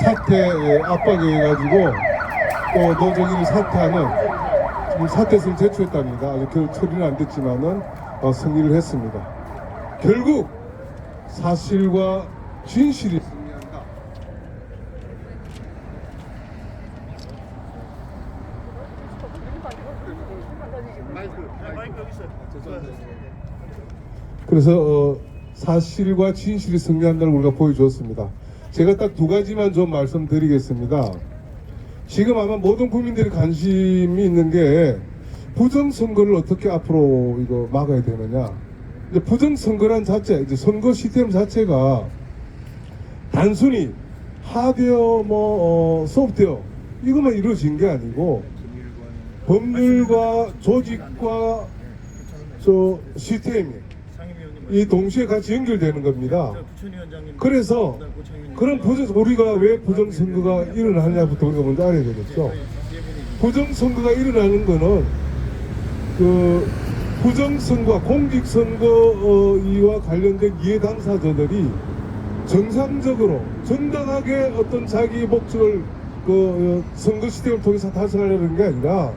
사퇴 압박에 해가지고 또 노정일 사퇴하는 지금 사퇴서를 제출했답니다. 아직 처리는 안 됐지만은 승리를 했습니다. 결국 사실과 진실이 승리한다. 그래서 사실과 진실이 승리한다는 우리가 보여주었습니다. 제가 딱 두 가지만 좀 말씀드리겠습니다. 지금 아마 모든 국민들이 관심이 있는 게 부정선거를 어떻게 앞으로 이거 막아야 되느냐. 이제 부정선거란 자체, 이제 선거 시스템 자체가 단순히 하드웨어, 소프트웨어 이것만 이루어진 게 아니고 법률과 조직과 시스템이 이 동시에 같이 연결되는 겁니다. 그래서 그런 우리가 왜 부정선거가 일어나냐부터 우리가 먼저 알아야 되겠죠. 부정선거가 일어나는 거는 부정선거와 공직선거와 관련된 이해 당사자들이 정상적으로 정당하게 어떤 자기 목적을 선거 시스템을 통해서 달성하려는 게 아니라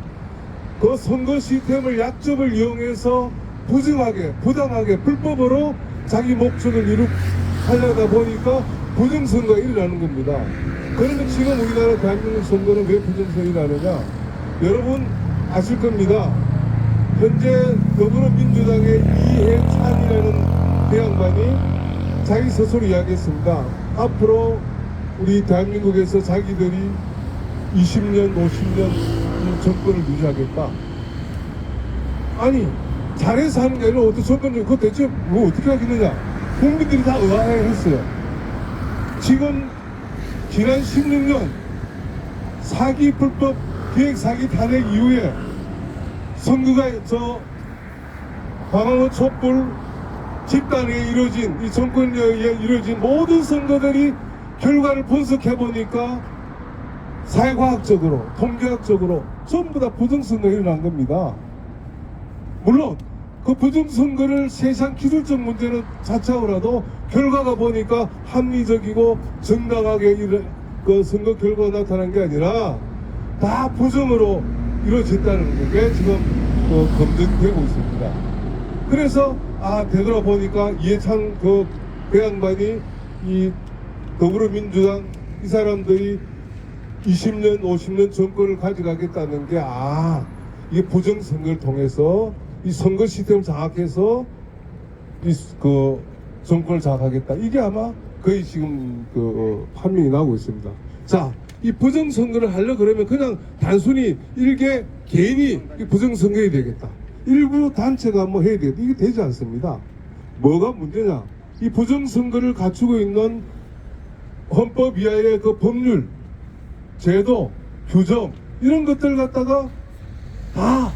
그 선거 시스템을 약점을 이용해서 부정하게, 부당하게, 불법으로 자기 목적을 하려다 보니까 부정선거가 일어나는 겁니다. 그런데 지금 우리나라 대한민국 선거는 왜 부정선거가 일어나느냐? 여러분 아실 겁니다. 현재 더불어민주당의 이해찬이라는 그 양반이 자기 스스로 이야기했습니다. 앞으로 우리 대한민국에서 자기들이 20년, 50년 정권을 유지하겠다. 아니 잘해서 하는 게 아니라 어떤 정권이 그거 대체 뭐 어떻게 하겠느냐. 국민들이 다 의아해했어요. 지금 지난 16년 사기 불법 기획 사기 탄핵 이후에 선거가 광화문 촛불 집단에 이루어진 이 정권에 의해 이루어진 모든 선거들이 결과를 분석해보니까 사회과학적으로 통계학적으로 전부 다 부정선거가 일어난 겁니다. 물론 그 부정선거를 세상 기술적 문제는 차차하더라도 결과가 보니까 합리적이고 정당하게 그 선거 결과가 나타난 게 아니라 다 부정으로 이루어졌다는 게 지금 검증되고 있습니다. 그래서 되돌아보니까 이해찬 그 양반이 이 더불어민주당 이 사람들이 20년 50년 정권을 가져가겠다는 게 이게 부정선거를 통해서 이 선거 시스템을 장악해서 정권을 장악하겠다. 이게 아마 거의 지금 판명이 나오고 있습니다. 자, 이 부정선거를 하려 그러면 그냥 단순히 일개 개인이 부정선거해야 되겠다. 일부 단체가 뭐 해야 되겠다. 이게 되지 않습니다. 뭐가 문제냐? 이 부정선거를 갖추고 있는 헌법 이하의 그 법률, 제도, 규정 이런 것들 갖다가 다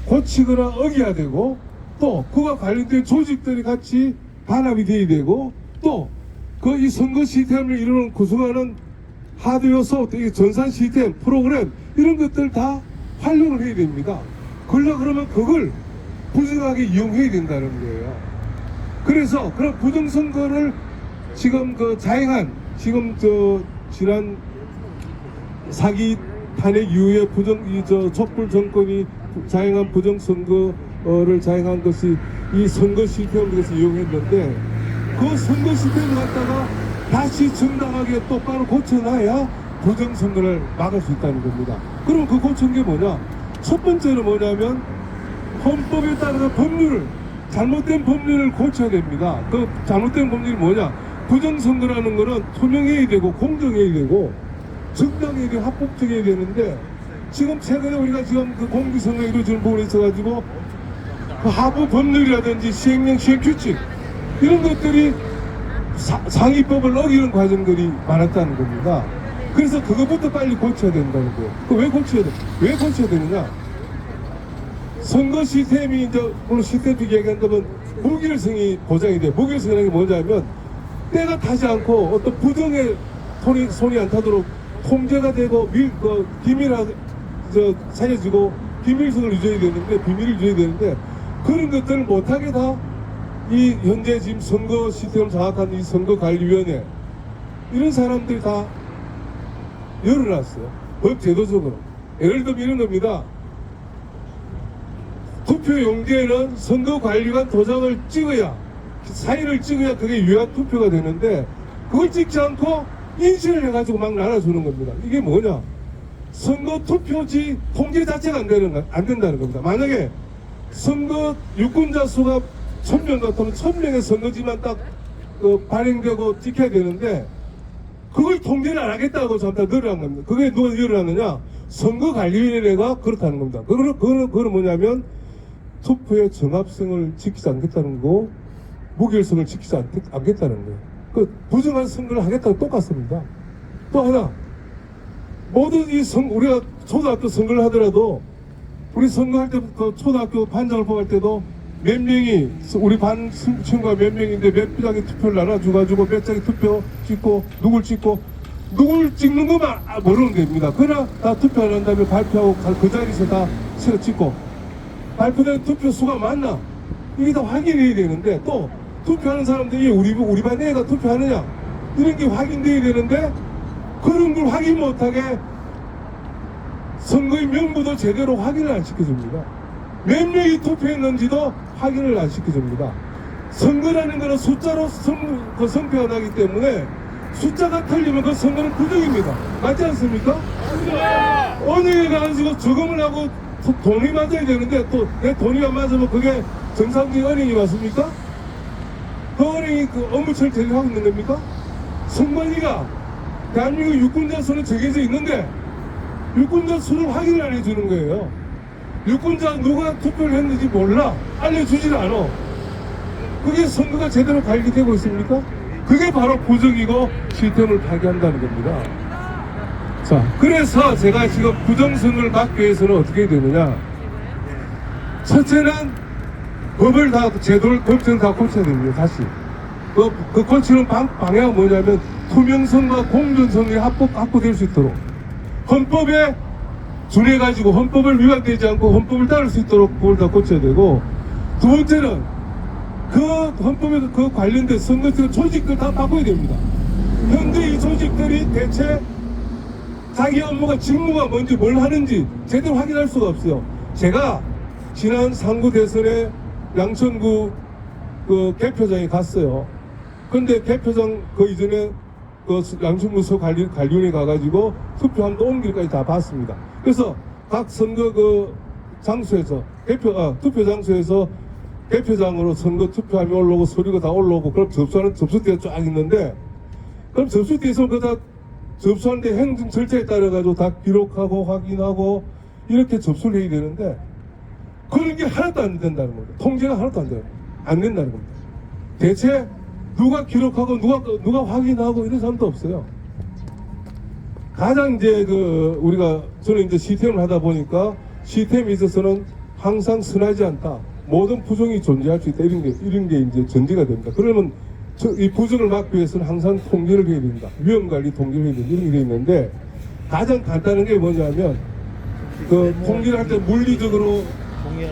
고치거나 어겨야 되고 또 그와 관련된 조직들이 같이 반합이 돼야 되고 또 이 선거 시스템을 이루는 구성하는 하드웨어 소프트웨어, 전산 시스템, 프로그램 이런 것들 다 활용을 해야 됩니다. 그러면 그걸 부정하게 이용해야 된다는 거예요. 그래서 그런 부정선거를 지금 자행한 지금 지난 사기 탄핵 이후에 촛불 정권이 자행한 부정선거를 자행한 것이 이 선거 시스템을 위해서 이용했는데 그 선거 시스템을 갖다가 다시 정당하게 똑바로 고쳐놔야 부정선거를 막을 수 있다는 겁니다. 그럼 그 고친 게 뭐냐? 첫 번째는 뭐냐면 헌법에 따른 법률을 잘못된 법률을 고쳐야 됩니다. 그 잘못된 법률이 뭐냐? 부정선거라는 거는 투명해야 되고 공정해야 되고 정당해야 되고 합법적이어야 되는데 지금 최근에 우리가 지금 그 공직선거 이루어지는 부분에 있어가지고 그 하부 법률이라든지 시행령 시행규칙 이런 것들이 상위법을 어기는 과정들이 많았다는 겁니다. 그래서 그것부터 빨리 고쳐야 된다는 거예요. 왜 고쳐야 되느냐? 선거 시스템이 물론 시스템적 얘기한다면 무결성이 보장이 돼요. 무결성이라는 게 뭐냐면 때가 타지 않고 어떤 부정에 손이 안 타도록 통제가 되고 기밀하게 살려주고 비밀성을 유지해야 되는데 비밀을 유지해야 되는데 그런 것들을 못하게 다 이 현재 지금 선거 시스템을 장악한 이 선거관리위원회 이런 사람들이 다 열어놨어요. 법 제도적으로. 예를 들면 이런 겁니다. 투표 용지에는 선거관리관 도장을 찍어야, 사인을 찍어야 그게 유효한 투표가 되는데, 그걸 찍지 않고 인쇄를 해가지고 막 날아주는 겁니다. 이게 뭐냐? 선거 투표지 통제 자체가 안 된다는 겁니다. 만약에 선거 유권자 수가 1000명 같으면 1000명의 선거지만 딱 발행되고 찍혀야 되는데, 그걸 통제를 안 하겠다고 전부 다 늘어난 겁니다. 그게 누가 늘어났느냐? 선거관리위원회가 그렇다는 겁니다. 그거는 뭐냐면, 투표의 정합성을 지키지 않겠다는 거, 무결성을 지키지 않겠다는 거예요. 그 부정한 선거를 하겠다고 똑같습니다. 또 하나, 모든 우리가 초등학교 선거를 하더라도, 우리 선거할 때부터 초등학교 반장을 뽑을 때도 몇 명이, 우리 반 친구가 몇 명인데 몇 장의 투표를 나눠줘가지고 몇 장의 투표 찍고, 누굴 찍는 것만 모르는 겁니다. 그러나 다 투표를 한 다음에 발표하고 그 자리에서 다 새로 찍고, 발표된 투표 수가 맞나? 이게 다 확인해야 되는데, 또 투표하는 사람들이 우리 반 애가 투표하느냐? 이런 게 확인돼야 되는데, 그런 걸 확인 못하게 선거인 명부도 제대로 확인을 안 시켜줍니다. 몇 명이 투표했는지도 확인을 안 시켜줍니다. 선거라는 것은 숫자로 선표가 나기 때문에 숫자가 틀리면 그 선거는 부정입니다. 맞지 않습니까? 어느 애가 가지고 저금을 하고 돈이 맞아야 되는데, 또 내 돈이 안 맞으면 그게 정상적인 은행이 맞습니까? 그 은행이 그 업무처를 제대로 하고 있는 겁니까? 선관위가 대한민국 유권자 수는 정해져 있는데 유권자 수를 확인을 안 해주는 거예요. 유권자 누가 투표를 했는지 몰라. 알려주질 않아. 그게 선거가 제대로 관리되고 있습니까? 그게 바로 부정이고 시스템을 파괴한다는 겁니다. 자, 그래서 제가 지금 부정선거를 막기 위해서는 어떻게 되느냐. 첫째는 법을 다, 제도를, 법제를 다 고쳐야 됩니다. 다시. 그 고치는 방향은 뭐냐면 투명성과 공정성이 확보될 수 있도록 헌법에 준해가지고 헌법을 위반되지 않고 헌법을 따를 수 있도록 그걸 다 고쳐야 되고, 두 번째는 그 헌법에 그 관련된 선거적 조직들 다 바꿔야 됩니다. 현재 이 조직들이 대체 자기 업무가 직무가 뭔지 뭘 하는지 제대로 확인할 수가 없어요. 제가 지난 상구 대선에 양천구 그 개표장에 갔어요. 근데 개표장 그 이전에 그 양천구서 관리원에 가가지고 투표함도 옮길까지 다 봤습니다. 그래서 각 선거 그 장소에서 투표 장소에서 개표장으로 선거 투표함이 올라오고 서류가 다 올라오고, 그럼 접수대가 쫙 있는데, 그럼 접수대에서 그다 접수하는데 행정 절차에 따라 가지고 다 기록하고 확인하고 이렇게 접수를 해야 되는데, 그런 게 하나도 안 된다는 겁니다. 통제가 하나도 안 된다는 겁니다. 대체 누가 기록하고 누가 확인하고 이런 사람도 없어요. 가장 이제 저는 이제 시스템을 하다 보니까 시스템에 있어서는 항상 순하지 않다. 모든 부정이 존재할 수 있다. 이런 게 이제 전제가 됩니다. 그러면 이 부정을 막기 위해서는 항상 통제를 해야 됩니다. 위험관리 통제를 해야 됩니다. 이런 게 있는데, 가장 간단한 게 뭐냐면, 통제를 할 때 물리적으로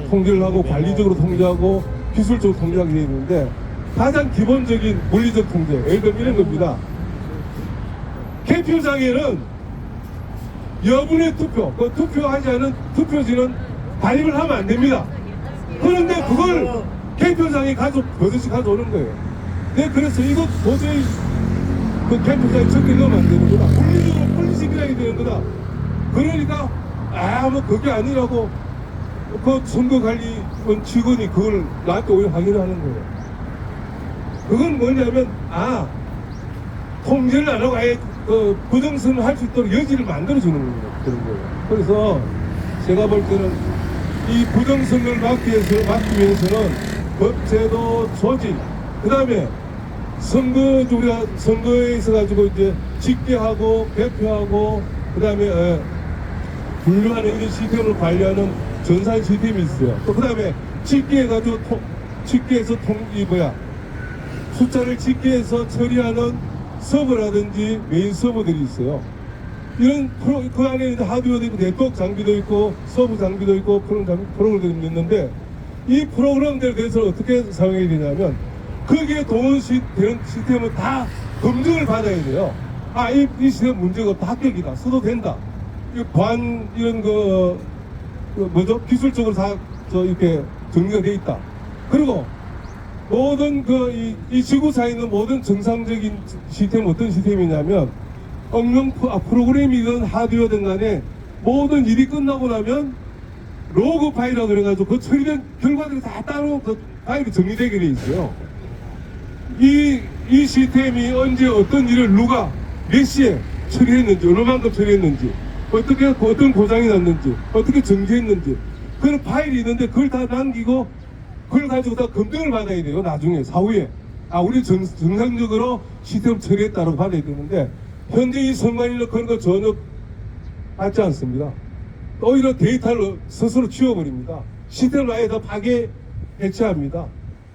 통제를 하고 관리적으로 통제하고 기술적으로 통제하게 되어 있는데, 가장 기본적인 물리적 통제, 예를 들면 이런 겁니다. 개표장에는 여분의 투표, 그 투표하지 않은 투표지는 발입을 하면 안 됩니다. 그런데 그걸 개표장에 버젓이 가져오는 거예요. 네, 그래서 이거 도저히 그 개표장에 적게 넣으면 안 되는 거다. 물리적으로 폴리시켜야 되는 거다. 그러니까, 뭐 그게 아니라고 그 선거관리원 직원이 그걸 나한테 오히려 확인을 하는 거예요. 그건 뭐냐면, 통제를 안 하고 아예 부정선을 할 수 있도록 여지를 만들어주는 겁니다. 그런 거예요. 그래서 제가 볼 때는 이 부정선거를 막기 위해서는 법제도 조직, 그 다음에 우리가 선거에 있어가지고 이제 집계하고 배표하고, 그 다음에 분류하는 이런 시스템을 관리하는 전산 시스템이 있어요. 또 그 다음에 집계해가지고 숫자를 집계해서 처리하는 서버라든지 메인 서버들이 있어요. 이런 그 안에 하드웨어도 있고 네트워크 장비도 있고 서버 장비도 있고 프로그램들이 있는데, 이 프로그램들에 대해서 어떻게 사용해야 되냐면, 거기에 동원되는 시스템은 다 검증을 받아야 돼요. 이 시대 문제가 없다, 합격이다, 써도 된다. 이 보안 이런 뭐죠? 기술적으로 다 이렇게 정리가 돼 있다. 그리고 모든 이 지구상에 있는 모든 정상적인 시스템은 어떤 시스템이냐면 프로그램이든 하드웨어든 간에 모든 일이 끝나고 나면 로그 파일이라고 그래가지고 그 처리된 결과들이 다 따로 그 파일이 정리되게 돼 있어요. 이 시스템이 언제 어떤 일을 누가 몇 시에 처리했는지, 얼마만큼 처리했는지, 어떤 고장이 났는지, 어떻게 정지했는지, 그런 파일이 있는데 그걸 다 남기고 그걸 가지고 다 검증을 받아야 돼요. 나중에 사후에 우리 정상적으로 시스템 처리했다고 받아야 되는데 현재 이 선관위는 그런 거 전혀 받지 않습니다. 오히려 데이터를 스스로 지워버립니다. 시스템을 아예 다 파괴 해체합니다.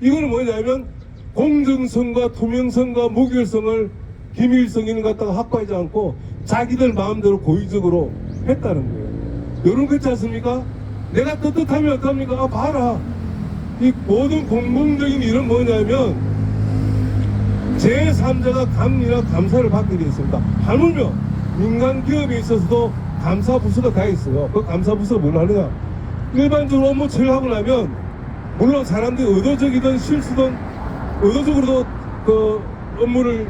이거는 뭐냐면 공정성과 투명성과 무결성을 기밀성을 갖다가 확보하지 않고 자기들 마음대로 고의적으로 했다는 거예요. 이런 거 있지 않습니까? 내가 떳떳하면 어떡합니까? 봐라. 이 모든 공공적인 일은 뭐냐면 제3자가 감리나 감사를 받게 되어 있습니다. 하물며 민간 기업에 있어서도 감사 부서가 다 있어요. 그 감사 부서가 뭘 하느냐? 일반적으로 업무 처리하고 나면 물론 사람들이 의도적이든 실수든 의도적으로도 그 업무를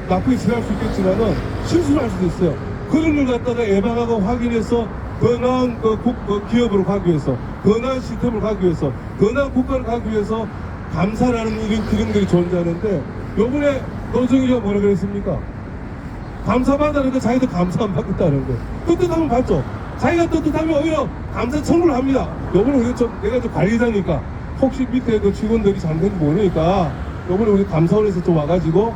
나쁘게 처리할 수 있겠지만은 실수를 할 수도 있어요. 그런 걸 갖다가 예방하고 확인해서 더 나은 그 기업으로 가기 위해서, 더 나은 시스템을 가기 위해서, 더 나은 국가를 가기 위해서 감사라는 이런 기능들이 존재하는데 요번에 노정희가 뭐라 그랬습니까? 감사받으니까 자기도 감사 안 받겠다는 거예요. 떳떳하면 받죠. 자기가 떳떳하면 오히려 감사 청구를 합니다. 요번에 내가 좀 관리자니까 혹시 밑에 그 직원들이 잘못된지 모르니까 요번에 우리 감사원에서 좀 와가지고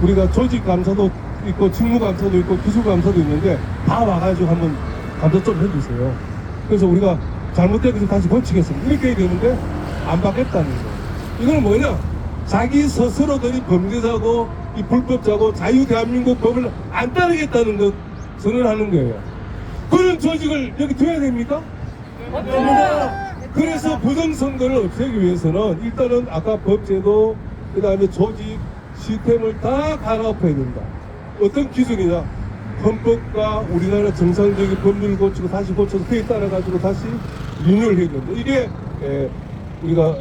우리가 조직 감사도 있고 직무 감사도 있고 기술 감사도 있는데 다 와가지고 한번 감사 좀 해주세요. 그래서 우리가 잘못된 것을 다시 고치겠습니다. 이렇게 해야 되는데 안 받겠다는 거예요. 이거는 뭐냐? 자기 스스로들이 범죄자고 이 불법자고 자유 대한민국 법을 안 따르겠다는 것 선언하는 거예요. 그런 조직을 여기 둬야 됩니까? 그래서 부정선거를 없애기 위해서는 일단은 아까 법제도 그 다음에 조직 시스템을 다 갈아엎어야 된다. 어떤 기준이냐? 헌법과 우리나라 정상적인 법률을 고치고 다시 고쳐서 그에 따라 가지고 다시 리뉴얼 해야 된다. 이게 우리가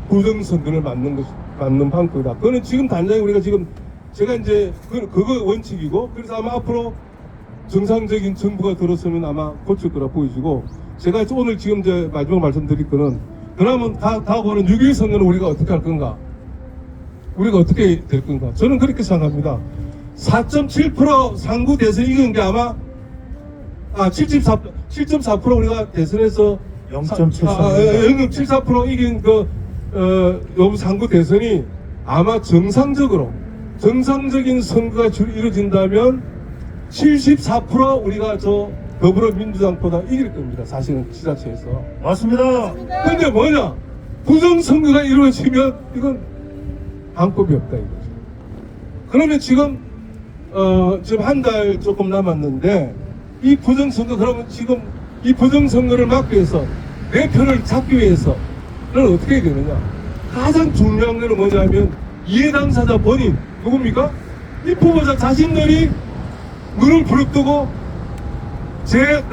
부정선거를 맞는 방법이다. 그거는 지금 단장이 우리가 지금 제가 이제 그거 원칙이고 그래서 아마 앞으로 정상적인 정부가 들어서면 아마 고칠 거라 보여지고 제가 오늘 지금 이제 마지막 말씀드릴 거는 그러면 다음번은 6.1 선거는 우리가 어떻게 할 건가? 우리가 어떻게 될 건가? 저는 그렇게 생각합니다. 4.7% 상구 대선 이긴 게 아마 7.4% 우리가 대선에서 0.74% 이긴 요 상구 대선이 아마 정상적인 선거가 이루어진다면 74% 우리가 더불어민주당보다 이길 겁니다. 사실은 지자체에서. 맞습니다. 근데 뭐냐? 부정선거가 이루어지면 이건 방법이 없다 이거죠. 그러면 지금 한 달 조금 남았는데 이 부정선거 그러면 지금 이 부정선거를 막기 위해서 내 편을 잡기 위해서는 어떻게 해야 되느냐? 가장 중요한 것은 뭐냐면 이해 당사자 본인 누굽니까? 이 후보자 자신들이 눈을 부릅뜨고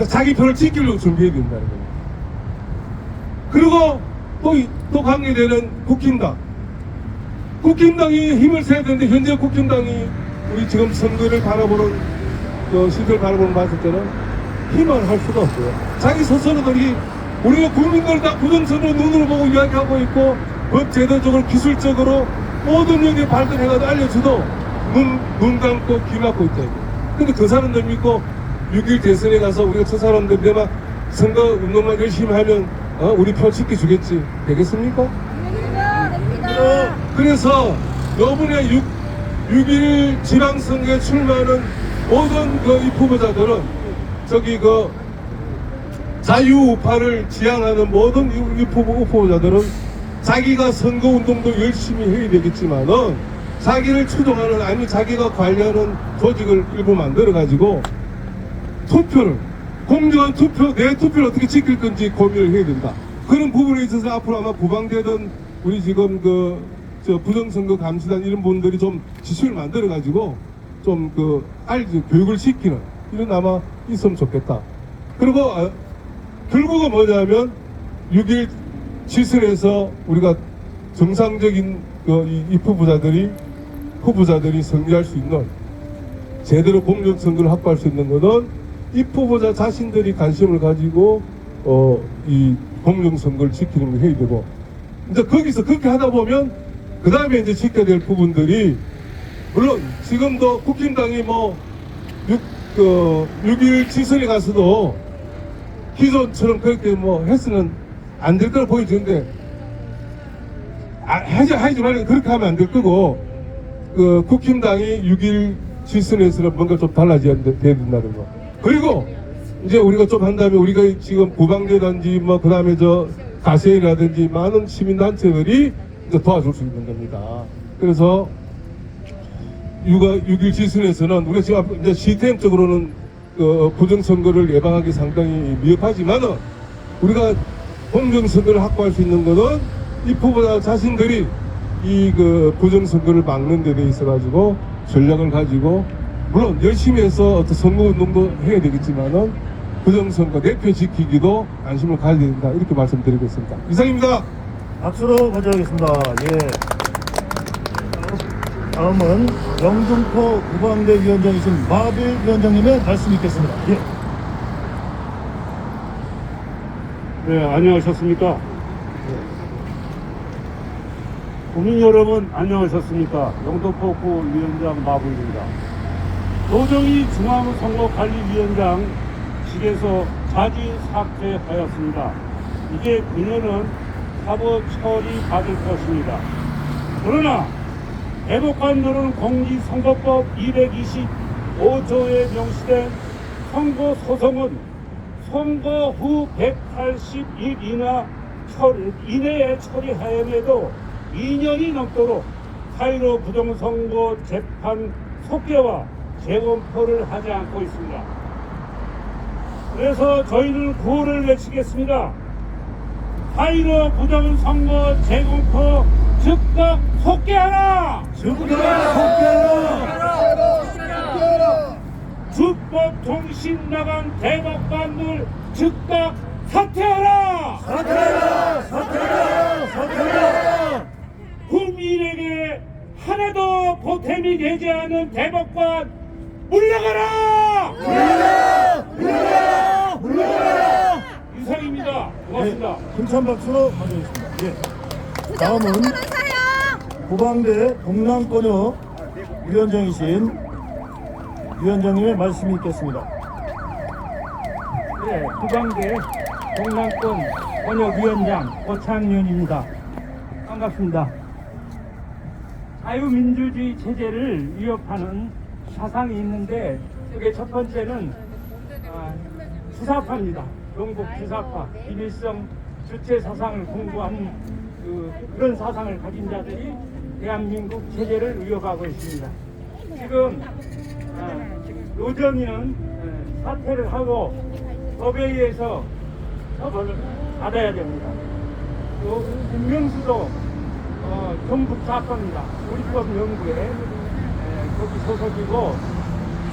자기 편을 지키려고 준비해야 된다는 겁니다. 그리고 또 관계되는 국힘당이 힘을 써야 되는데 현재 국힘당이 우리 지금 선거를 바라보는 시대를 바라보는 봤을 때는 힘을 할 수가 없어요. 자기 스스로들이 우리가 국민들 다 부정선으로 눈으로 보고 이야기하고 있고 법 제도적으로 기술적으로 모든 영역에 발전해가지고 알려줘도 눈 감고 귀 막고 있다. 근데 그 사람들 믿고 6.1 대선에 가서 우리가 저 사람들 내가 선거 운동만 열심히 하면 우리 표 지켜주겠지. 되겠습니까? 그래서 이번에 6.1 지방선거에 출마하는 모든 이 후보자들은 자유우파를 지향하는 모든 이 후보자들은 자기가 선거운동도 열심히 해야 되겠지만은 자기를 추종하는 아니 자기가 관리하는 조직을 일부 만들어가지고 투표를 공정한 내 투표를 어떻게 지킬 건지 고민을 해야 된다. 그런 부분에 있어서 앞으로 아마 부방되던 우리 지금 부정선거 감시단 이런 분들이 좀 지침을 만들어가지고 좀 교육을 시키는 이런 아마 있으면 좋겠다. 그리고 결국은 뭐냐면 6.1 지선에서 우리가 정상적인 이 후보자들이 승리할 수 있는 제대로 공정 선거를 확보할 수 있는 것은 이 후보자 자신들이 관심을 가지고 이 공정 선거를 지키는 걸 해야 되고, 이제 거기서 그렇게 하다 보면 그 다음에 이제 지켜야 될 부분들이, 물론 지금도 국힘당이 6.1 지선에 가서도 기존처럼 그렇게 했으면 안 될 거라 보여지는데, 하지 말고 그렇게 하면 안 될 거고, 국힘당이 6.1 지선에서는 뭔가 좀 달라져야 된다는 거. 그리고 이제 우리가 좀 한 다음에 우리가 지금 구방대든지 그 다음에 가세이라든지 많은 시민단체들이 이제 도와줄 수 있는 겁니다. 그래서 6.1 지선에서는 우리가 지금 이제 시스템적으로는 부정선거를 예방하기 상당히 미흡하지만은 우리가 공정선거를 확보할 수 있는 것은 이 후보자 자신들이 이 부정선거를 막는 데 있어가지고 전략을 가지고, 물론 열심히 해서 어떤 선거운동도 해야 되겠지만은 부정선거 대표 지키기도 관심을 가져야 된다, 이렇게 말씀드리겠습니다. 이상입니다. 박수로 맞이하겠습니다. 예. 다음은 영등포 구방대 위원장이신 마빌 위원장님의 말씀 있겠습니다. 예. 네, 안녕하셨습니까? 국민 여러분, 안녕하셨습니까? 영등포구 위원장 마블입니다. 도정희 중앙선거관리위원장직에서 자진 사퇴하였습니다. 이제 그녀는 사법 처리받을 것입니다. 그러나 대법관들은 공직선거법 225조에 명시된 선거소송은 선거 후 180일 이내에 처리하여도 2년이 넘도록 사유로 부정선거 재판 속개와 재검표를 하지 않고 있습니다. 그래서 저희는 구호를 외치겠습니다. 사유로 부정선거 재검표 즉각 속개하라! 주법 통신 나간 대법관들 즉각 사퇴하라! 국민에게 하나도 보탬이 되지 않은 대법관 물러가라! 물러가라! 이상입니다. 고맙습니다. 네, 힘찬 박수로 맞이하겠습니다. 예. 다음은 구방대 동남권역 위원장이신 위원장님의 말씀이 있겠습니다. 네, 구방대 동남권 권역위원장 오창윤입니다. 반갑습니다. 자유민주주의 체제를 위협하는 사상이 있는데, 그게 첫 번째는 주사파입니다. 영국 주사파, 비밀성 주체 사상을 공부한 그런 사상을 가진 자들이 대한민국 체제를 위협하고 있습니다. 지금 노정희는 사퇴를 하고 법에 의해서 처벌을 받아야 됩니다. 또 김명수도 경북 좌파입니다. 우리법 연구에 거기 소속이고,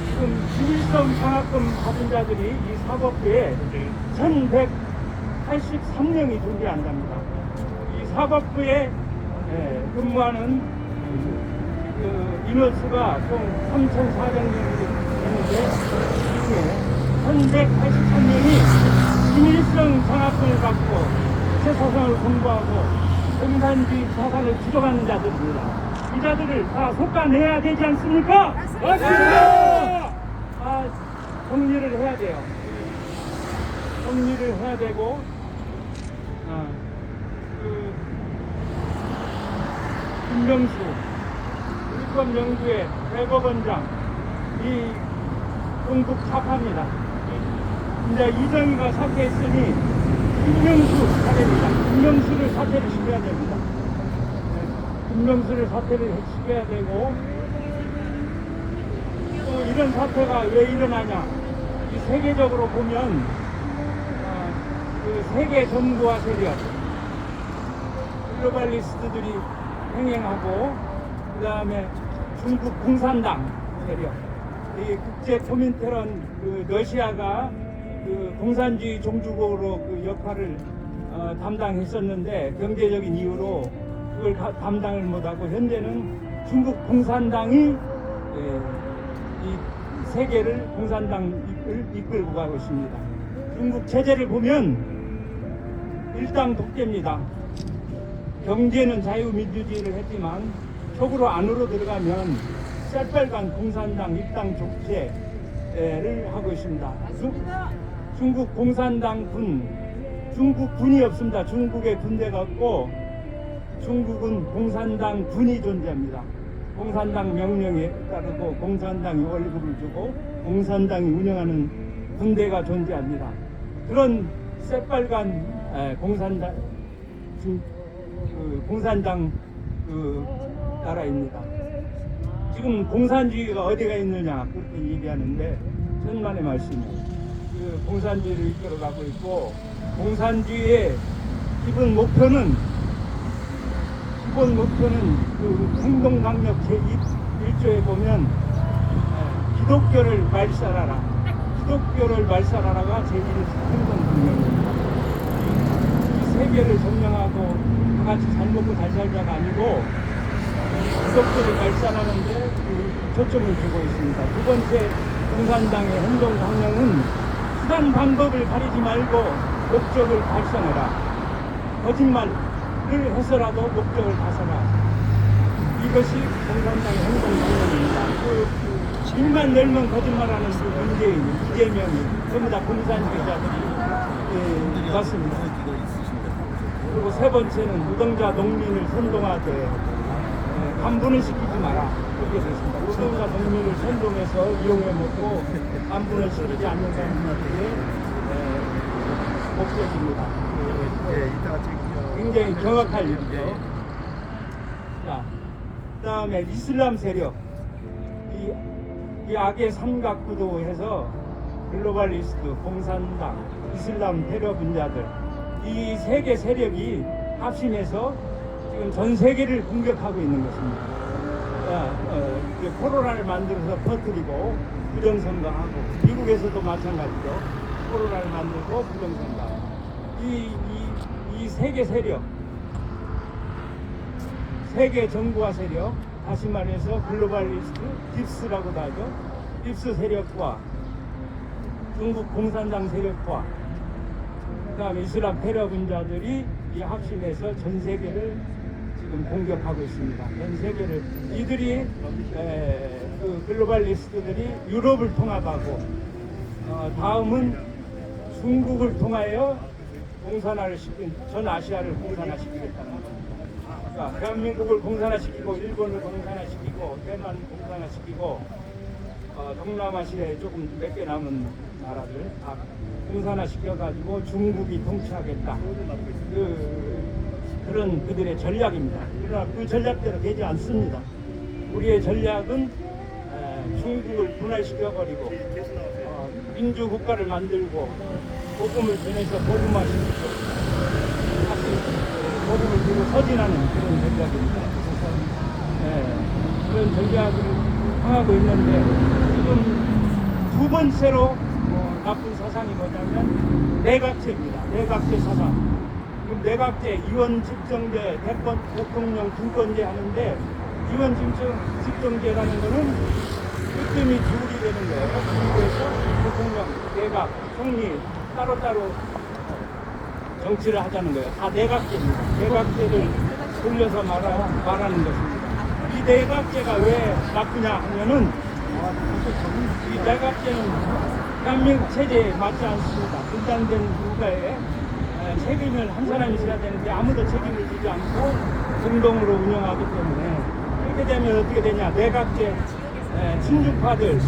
지금 비밀성 장학금 받은 자들이 이 사법부에 1183명이 존재한답니다. 이 사법부에 근무하는 인원수가 총 3,400명이 되는데, 이 중에 1,183명이 비밀성 장학금을 받고 주체사상을 공부하고 공산주의 사상을 주장하는 자들입니다. 이 자들을 다 속아내야 되지 않습니까? 맞습니다! 정리를 해야 돼요. 정리를 해야 되고, 김명수 우리법 연구의 대법원장, 이 경북 좌파입니다. 이제 이정희가 사퇴했으니 김명수 사퇴입니다. 김명수를 사퇴를 시켜야 됩니다. 김명수를 사퇴를 시켜야 되고, 또 이런 사태가 왜 일어나냐? 이 세계적으로 보면 그 세계 정부와 세력, 글로벌리스트들이 행행하고, 그 다음에 중국 공산당 세력, 이 국제 코민테런 그 러시아가 그 공산주의 종주국으로 그 역할을 담당했었는데 경제적인 이유로 그걸 담당을 못하고 현재는 중국 공산당이 이 세계를 공산당을 이끌고 가고 있습니다. 중국 체제를 보면 일당 독재입니다. 경제는 자유민주주의를 했지만 속으로 안으로 들어가면 새빨간 공산당 일당 독재를 하고 있습니다. 중국 공산당 중국 군이 없습니다. 중국에 군대가 없고 중국은 공산당 군이 존재합니다. 공산당 명령에 따르고 공산당이 월급을 주고 공산당이 운영하는 군대가 존재합니다. 그런 새빨간 공산당 나라입니다. 지금 공산주의가 어디가 있느냐 그렇게 얘기하는데 천만의 말씀이에요. 그 공산주의를 이끌어가고 있고 공산주의의 기본 목표는 그 행동강력 제1조에 보면 기독교를 말살하라. 기독교를 말살하라가 제1행동강력입니다. 이 세계를 점령하고 다 같이 잘 먹고 잘 살자가 아니고 기독교를 말살하는데 초점을 두고 있습니다. 두 번째 공산당의 행동강령은 수단 방법을 가리지 말고 목적을 달성해라. 거짓말을 해서라도 목적을 달성하라. 이것이 공산당의 행동강령입니다. 입만 열면 거짓말하는 그 문재인, 이재명이 전부 다 공산주의자들이 맞습니다. 그리고 세 번째는 노동자 농민을 선동하되 간부는 시키지 마라. 그렇게 됐습니다. 노동자 농민을 선동해서 이용해 먹고 간부는 시키지 않는다는 게 목적입니다. 굉장히 경악할 일이죠. 자, 그다음에 이슬람 세력, 이 악의 삼각구도에서 글로벌리스트, 공산당, 이슬람 테러 분자들 이 세 개 세력이 합심해서 지금 전 세계를 공격하고 있는 것입니다. 코로나를 만들어서 퍼뜨리고 부정선거하고 미국에서도 마찬가지죠. 코로나를 만들고 부정선거하고 이 세 개 세력, 세계 정부와 세력, 다시 말해서 글로벌리스트, 딥스라고도 하죠. 딥스 세력과 중국 공산당 세력과 그다음에 이슬람 테러 분자들이 이 합심해서 전 세계를 지금 공격하고 있습니다. 전 세계를 이들이 그 글로벌리스트들이 유럽을 통합하고 다음은 중국을 통하여 공산화를 시킨 전 아시아를 공산화시키겠다는 겁니다. 그러니까 대한민국을 공산화시키고 일본을 공산화시키고 대만 공산화시키고 동남아시아에 조금 몇 개 남은 나라들 다 공산화시켜가지고 중국이 통치하겠다. 그런 그들의 전략입니다. 그러나 그 전략대로 되지 않습니다. 우리의 전략은 중국을 분할시켜버리고 민주국가를 만들고 복음을 전해서 복음화시키고 다시 복음을 들고 서진하는 그런 전략입니다. 그런 전략을 향하고 있는데 지금 두 번째로 나쁜 사상이 뭐냐면 내각제입니다. 내각제 사상. 지금 내각제, 이원 집정제, 대통령 중권제 하는데 이원 집정제라는 거는 끄뜸이 둘이 되는 거예요. 그래서 대통령, 내각, 총리 따로따로 정치를 하자는 거예요. 다 내각제입니다. 내각제를 돌려서 말하는 것입니다. 이 내각제가 왜 나쁘냐 하면은 이 내각제는 대한민국 체제에 맞지 않습니다. 분단된 국가에 책임을 한 사람이 져야 되는데 아무도 책임을 지지 않고 공동으로 운영하기 때문에 이렇게 되면 어떻게 되냐. 내각제 친중파들이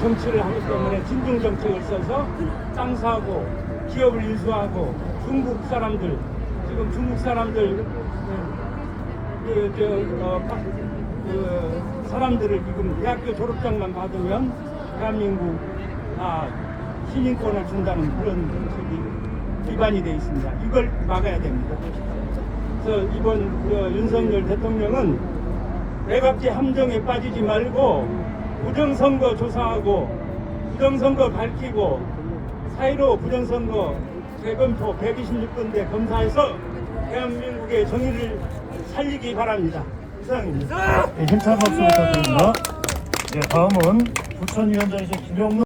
정치를 하기 때문에 친중 정책을 써서 땅 사고 기업을 인수하고 중국 사람들 지금 중국 사람들 사람들을 지금 대학교 졸업장만 받으면 대한민국 시민권을 준다는 그런 정책이 위반이 되어 있습니다. 이걸 막아야 됩니다. 그래서 이번 윤석열 대통령은 내각제 함정에 빠지지 말고 부정선거 조사하고 부정선거 밝히고 4.15 부정선거 재검토 126군데 검사해서 대한민국의 정의를 살리기 바랍니다. 이상입니다. 힘찬 박수 부탁드립니다. 다음은 부천위원장이신 김영문